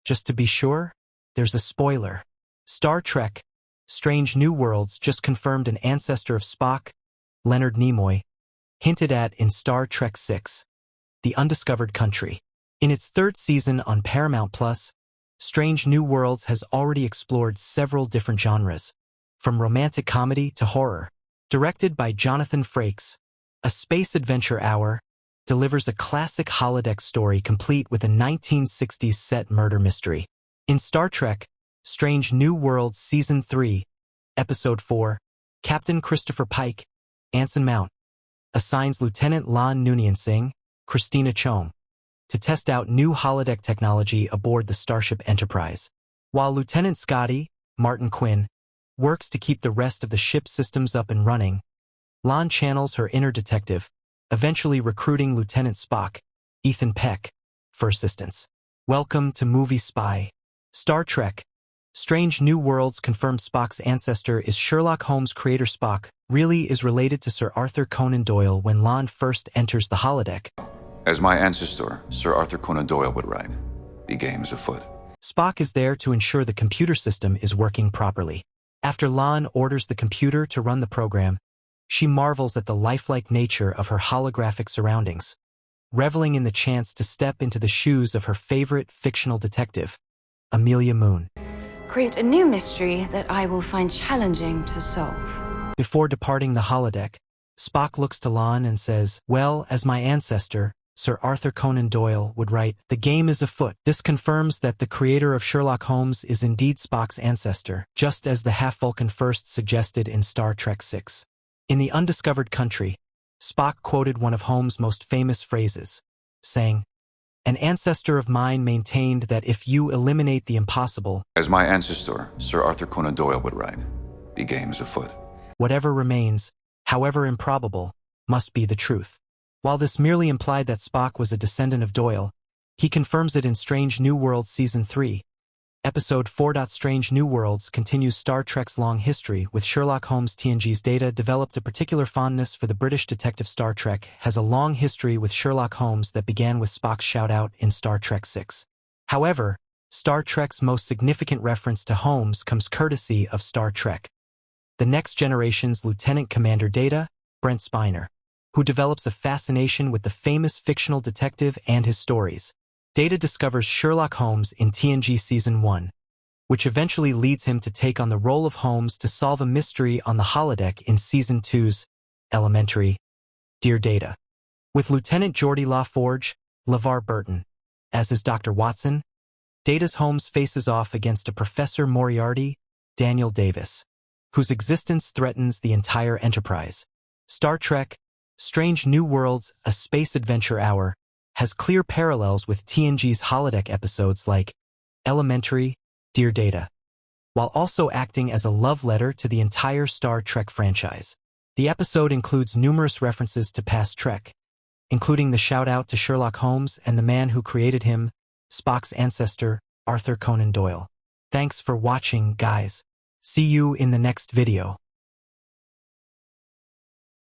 Just to be sure, there's a spoiler. Star Trek: Strange New Worlds just confirmed an ancestor of Spock, Leonard Nimoy, hinted at in Star Trek VI, The Undiscovered Country. In its third season on Paramount+, Strange New Worlds has already explored several different genres, from romantic comedy to horror. Directed by Jonathan Frakes, A Space Adventure Hour delivers a classic holodeck story complete with a 1960s set murder mystery. In Star Trek: Strange New Worlds Season 3, Episode 4, Captain Christopher Pike, Anson Mount, assigns Lieutenant Noonien-Singh, Christina Chong, to test out new holodeck technology aboard the Starship Enterprise. While Lieutenant Scotty, Quinn, works to keep the rest of the ship's systems up and running, Lon channels her inner detective, eventually recruiting Lieutenant Spock, Peck, for assistance. Welcome to Movie Spy. Star Trek: Strange New Worlds confirmed Spock's ancestor is Sherlock Holmes creator Spock really is related to Sir Arthur Conan Doyle when Lon first enters the holodeck. As my ancestor, Sir Arthur Conan Doyle would write, the game is afoot. Spock is there to ensure the computer system is working properly. After Lon orders the computer to run the program, she marvels at the lifelike nature of her holographic surroundings, reveling in the chance to step into the shoes of her favorite fictional detective, Amelia Moon. Create a new mystery that I will find challenging to solve. Before departing the holodeck, Spock looks to Lon and says, "Well, as my ancestor, Sir Arthur Conan Doyle would write, the game is afoot." This confirms that the creator of Sherlock Holmes is indeed Spock's ancestor, just as the half-Vulcan first suggested in Star Trek VI. In The Undiscovered Country, Spock quoted one of Holmes' most famous phrases, saying, "An ancestor of mine maintained that if you eliminate the impossible..." As my ancestor, Sir Arthur Conan Doyle would write, the game is afoot. Whatever remains, however improbable, must be the truth. While this merely implied that Spock was a descendant of Doyle, he confirms it in Strange New Worlds Season 3. Episode 4. Strange New Worlds continues Star Trek's long history with Sherlock Holmes. TNG's Data developed a particular fondness for the British detective. Star Trek has a long history with Sherlock Holmes that began with Spock's shout-out in Star Trek VI. However, Star Trek's most significant reference to Holmes comes courtesy of Star Trek: The Next Generation's Lieutenant Commander Data, Brent Spiner, who develops a fascination with the famous fictional detective and his stories. Data discovers Sherlock Holmes in TNG Season 1, which eventually leads him to take on the role of Holmes to solve a mystery on the holodeck in Season 2's Elementary, Dear Data. With Lieutenant Geordie LaForge, LeVar Burton, as his Dr. Watson, Data's Holmes faces off against a Professor Moriarty, Daniel Davis, whose existence threatens the entire Enterprise. Star Trek: Strange New Worlds, A Space Adventure Hour has clear parallels with TNG's holodeck episodes like Elementary, Dear Data, while also acting as a love letter to the entire Star Trek franchise. The episode includes numerous references to past Trek, including the shout-out to Sherlock Holmes and the man who created him, Spock's ancestor, Arthur Conan Doyle. Thanks for watching, guys. See you in the next video.